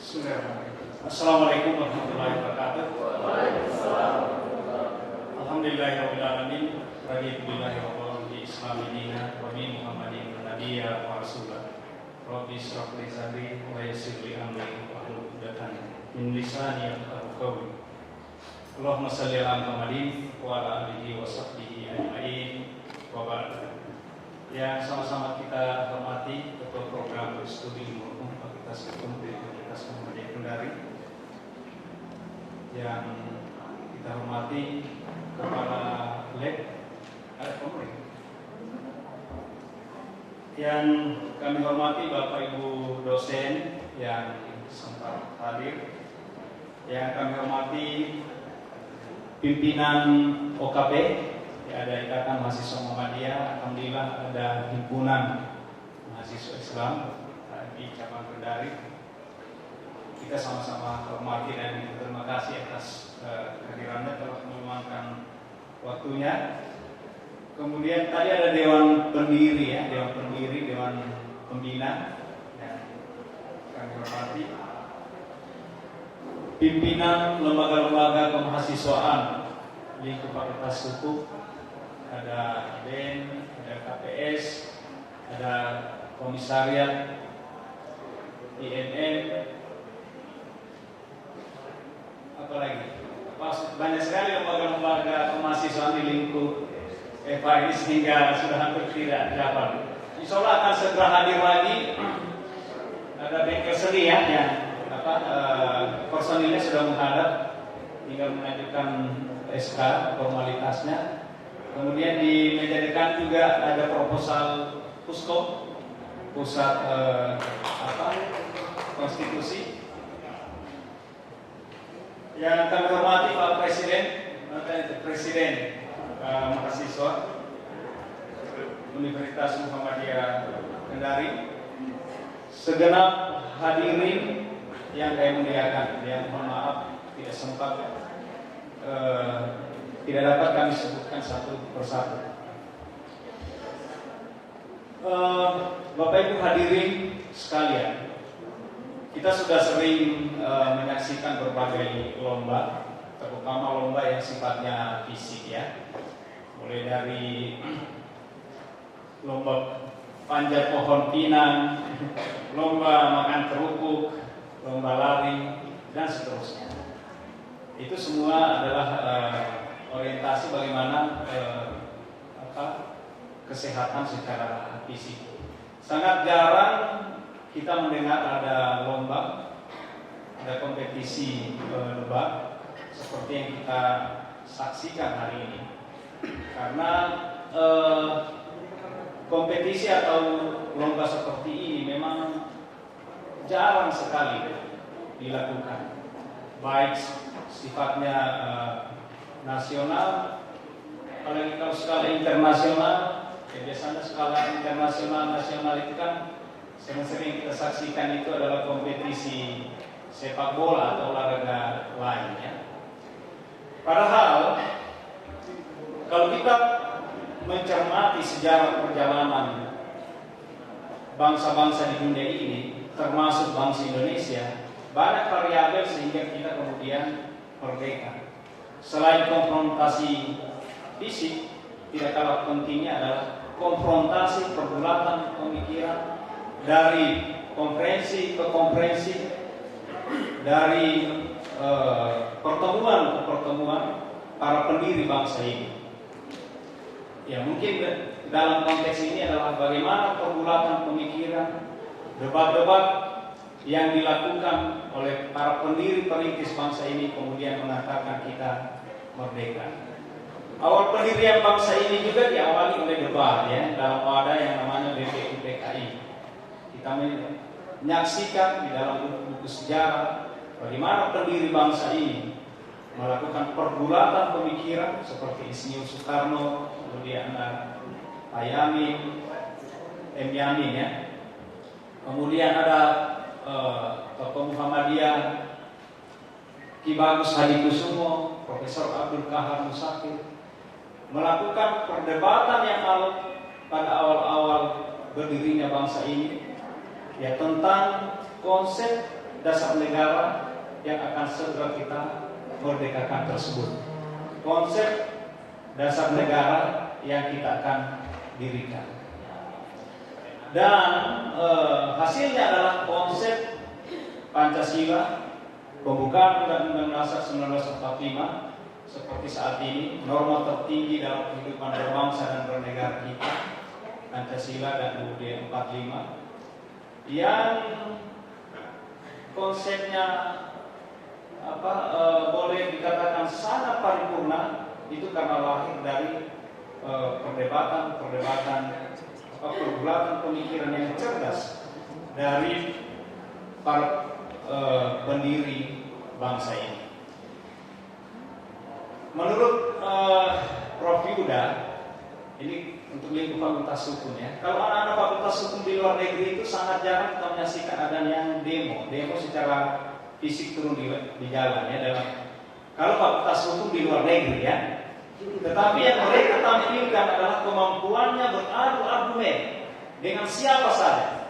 Bismillahirrahmanirrahim. Assalamualaikum warahmatullahi wabarakatuh. Alhamdulillahirabbil alamin. Raditu billahi rabban bi islami dinan wa bi muhammadin nabiyya wa rasulah. Rabbi shrah li sadri wa yassir li amri wahlul 'uqdatam min lisani yafqahu qawli. Allahumma shalli ala Muhammadin wa ala alihi wa sahbihi ajma'in. Wa ba'd. Yang sama-sama kita hormati ketua program studi ilmu Fakultas Hukum Universitas Muhammadiyah Kendari, yang kita hormati kepala lab yang kami hormati Bapak Ibu dosen yang sempat hadir, yang kami hormati pimpinan OKP, ya, ada Ikatan Mahasiswa Muhammadiyah, alhamdulillah ada himpunan mahasiswa Islam di cabang Kendari. Kita sama-sama hormati dan terima kasih atas kehadirannya, telah meluangkan waktunya. Kemudian tadi ada dewan pendiri, ya, dewan pembina, ya, kami hormati pimpinan lembaga-lembaga kemahasiswaan lingkup Fakultas Hukum, ada BEN, ada KPS, ada komisariat INN, apalagi banyak sekali lembaga-lembaga kemahasiswaan di lingkup FA ini sehingga sudah hampir tidak dapat. Insya Allah akan segera hadir lagi. Ada bengkel seni, ya, yang personilnya sudah menghadap, tinggal mengajukan SK formalitasnya. Kemudian di meja depan juga ada proposal Pusko, pusat konstitusi. Yang kami hormati Pak Presiden mahasiswa Universitas Muhammadiyah Kendari, segenap hadirin yang kami muliakan, yang mohon maaf tidak sempat tidak dapat kami sebutkan satu persatu. Bapak Ibu hadirin sekalian, kita sudah sering menyaksikan berbagai lomba, terutama lomba yang sifatnya fisik, ya, mulai dari lomba panjat pohon pinang, lomba makan kerupuk, lomba lari, dan seterusnya. Itu semua adalah orientasi bagaimana kesehatan secara fisik. Sangat jarang kita mendengar ada lomba, ada kompetisi lomba seperti yang kita saksikan hari ini. Karena kompetisi atau lomba seperti ini memang jarang sekali dilakukan, baik sifatnya nasional, apalagi kalau skala internasional. Biasanya skala internasional, nasional itu kan sering kita saksikan itu adalah kompetisi sepak bola atau olahraga lainnya. Padahal kalau kita mencermati sejarah perjalanan bangsa-bangsa di dunia ini, termasuk bangsa Indonesia, banyak variabel sehingga kita kemudian merdeka. Selain konfrontasi fisik, tidak kalah pentingnya adalah konfrontasi pergulatan pemikiran dari konferensi ke konferensi, dari pertemuan ke pertemuan para pendiri bangsa ini. Ya, mungkin dalam konteks ini adalah bagaimana pergulatan pemikiran, debat-debat yang dilakukan oleh para pendiri perintis bangsa ini kemudian mengantarkan kita merdeka. Awal pendirian bangsa ini juga diawali oleh debat, ya, dalam wadah yang namanya BPUPKI. Kita menyaksikan di dalam buku sejarah bagaimana pendiri bangsa ini melakukan pergulatan pemikiran seperti Insinyur Soekarno, kemudian ada Pak Yamin, M. Yamin, ya. Kemudian ada tokoh Muhammadiyah Ki Bagus Hadikusumo, Profesor Abdul Kahar Musafir, melakukan perdebatan yang alot pada awal-awal berdirinya bangsa ini, ya, tentang konsep dasar negara yang akan segera kita merdekakan tersebut. Konsep dasar negara yang kita akan dirikan. Dan hasilnya adalah konsep Pancasila, pembukaan Undang-Undang Dasar 1945 seperti saat ini, norma tertinggi dalam kehidupan berbangsa dan bernegara kita, Pancasila dan UUD 45, yang konsepnya boleh dikatakan sangat paripurna, itu karena lahir dari perdebatan pergulatan pemikiran yang cerdas dari para pendiri bangsa ini. Menurut Prof. Yuda, ini untuk lingkup fakultas hukum ya. Kalau anak-anak fakultas hukum di luar negeri itu sangat jarang kita menyaksikan ada yang demo secara fisik turun di jalan ya. Kalau fakultas hukum di luar negeri ya. Tetapi yang mereka tampilkan adalah kemampuannya beradu argumen dengan siapa saja.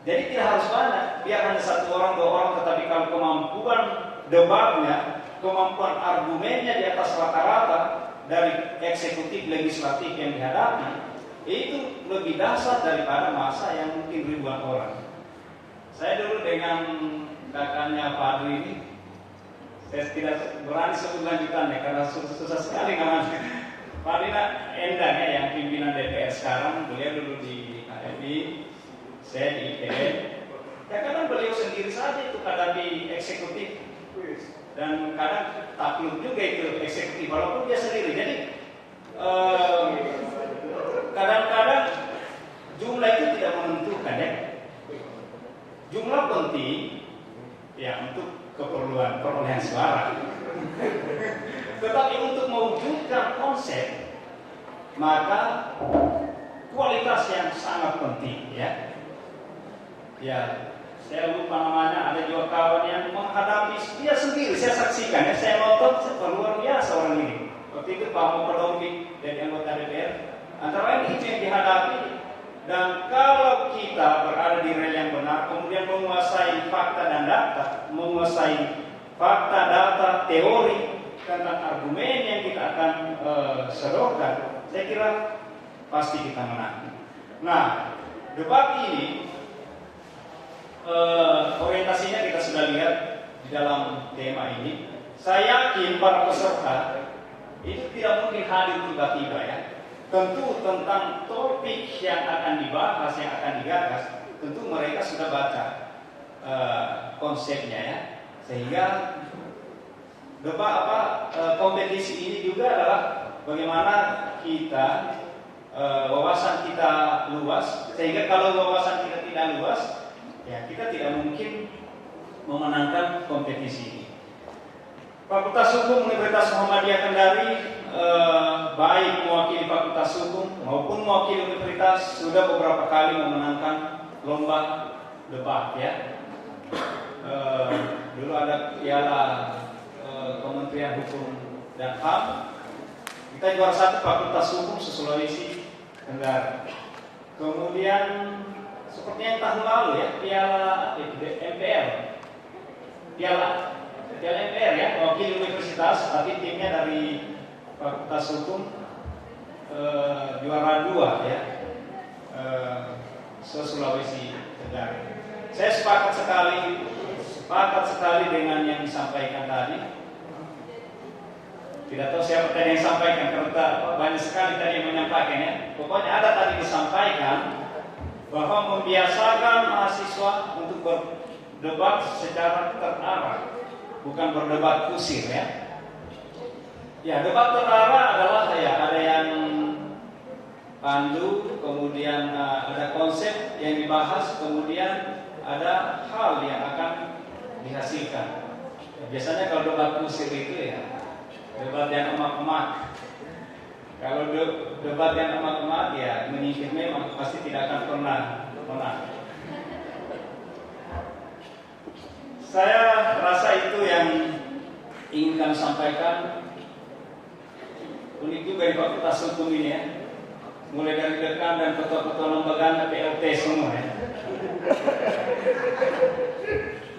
Jadi tidak harus banyak, biar hanya satu orang, dua orang, tetapi kalau kemampuan debatnya, kemampuan argumennya di atas rata-rata dari eksekutif legislatif yang dihadapi, itu lebih dahsyat daripada masa yang mungkin ribuan orang. Saya dulu dengan kakaknya Pak Adri ini, saya tidak berani sebut lanjutannya karena susah sekali namanya. Pak Adri Endang ya, yang pimpinan DPR sekarang, beliau dulu di HMI, saya di IPN. Ya kadang beliau sendiri saja itu hadapi eksekutif. Dan kadang takluk juga itu eksekutif walaupun dia sendiri. Jadi kadang-kadang jumlah itu tidak menentukan ya. Jumlah penting ya untuk keperluan perolehan suara. Tetapi untuk mewujudkan konsep maka kualitas yang sangat penting ya. Ya, saya lupa namanya, ada juga kawan yang menghadapi dia sendiri, saya saksikan ya, saya nonton, luar biasa orang ini. Waktu itu Pak Mukodombi dari anggota DPR, antara lain itu yang dihadapi. Dan kalau kita berada di rel yang benar, kemudian menguasai fakta dan data, menguasai fakta, data, teori tentang argumen yang kita akan sodorkan, saya kira pasti kita menang. Nah, debat ini orientasinya kita sudah lihat di dalam tema ini. Saya yakin para peserta itu tidak mungkin hadir tiba-tiba ya. Tentu tentang topik yang akan dibahas, yang akan digagas, tentu mereka sudah baca konsepnya ya. Sehingga kompetisi ini juga adalah bagaimana kita wawasan kita luas, sehingga kalau wawasan kita tidak luas ya kita tidak mungkin memenangkan kompetisi ini. Fakultas Hukum Universitas Muhammadiyah Kendari baik mewakili Fakultas Hukum maupun mewakili universitas sudah beberapa kali memenangkan lomba debat ya. Dulu ada piala Kementerian Hukum dan HAM. Kita juara 1 Fakultas Hukum se-Sulawesi Tenggara. Kemudian seperti yang tahun lalu ya, piala MPR, piala MPR ya, wakil universitas, tapi timnya dari Fakultas Hukum juara 2 ya, se-Sulawesi Tenggara. Saya sepakat sekali dengan yang disampaikan tadi. Tidak tahu siapa tadi yang sampaikan, karena banyak sekali tadi yang menyampaikan ya. Pokoknya ada tadi disampaikan bahwa membiasakan mahasiswa untuk berdebat secara terarah, bukan berdebat kusir ya. Ya, debat terarah adalah ya ada yang pandu, kemudian ada konsep yang dibahas, kemudian ada hal yang akan dihasilkan. Ya, biasanya kalau debat kusir itu ya debat yang emak-emak. Kalau debat yang emak-emak ya menyingkir memang pasti tidak akan pernah menang. Saya rasa itu yang ingin kami sampaikan. Unik juga di Fakultas Hukum ini ya. Mulai dari dekan dan ketua-ketua lembaga PLT semua ya.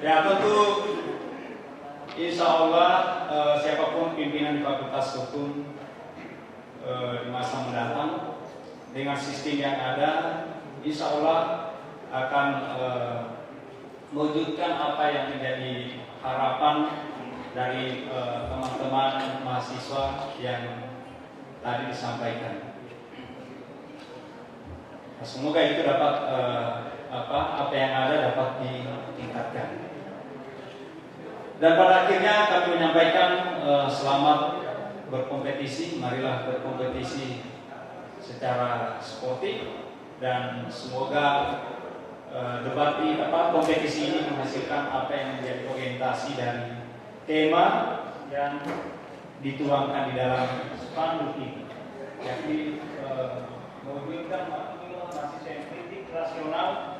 Ya tentu insya Allah siapapun pimpinan Fakultas Hukum di masa mendatang dengan sistem yang ada, insya Allah akan mewujudkan apa yang menjadi harapan dari teman-teman mahasiswa yang tadi disampaikan. Nah, semoga itu dapat apa yang ada dapat ditingkatkan. Dan pada akhirnya kami menyampaikan selamat berkompetisi, marilah berkompetisi secara sportif dan semoga debat kompetisi ini menghasilkan apa yang menjadi orientasi dari tema yang dituangkan di dalam spanduk ini, yakni mewujudkan mahasiswa yang kritik, rasional,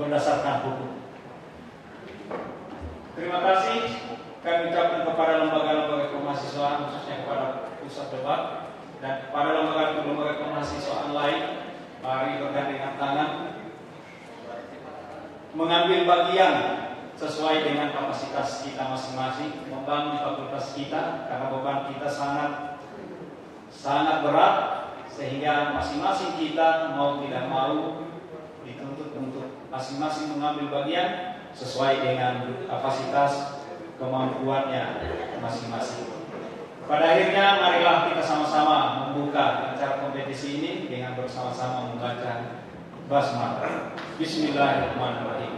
berdasarkan hukum. Terima kasih kami ucapkan kepada lembaga-lembaga kemahasiswaan, khususnya kepada pusat debat dan kepada lembaga-lembaga kemahasiswaan lain. Mari bergandengan tangan mengambil bagian sesuai dengan kapasitas kita masing-masing, membangun fakultas kita, karena beban kita sangat berat, sehingga masing-masing kita mau tidak mau dituntut untuk masing-masing mengambil bagian sesuai dengan kapasitas kemampuannya masing-masing. Pada akhirnya marilah kita sama-sama membuka acara kompetisi ini dengan bersama-sama membaca basmalah. Bismillahirrahmanirrahim.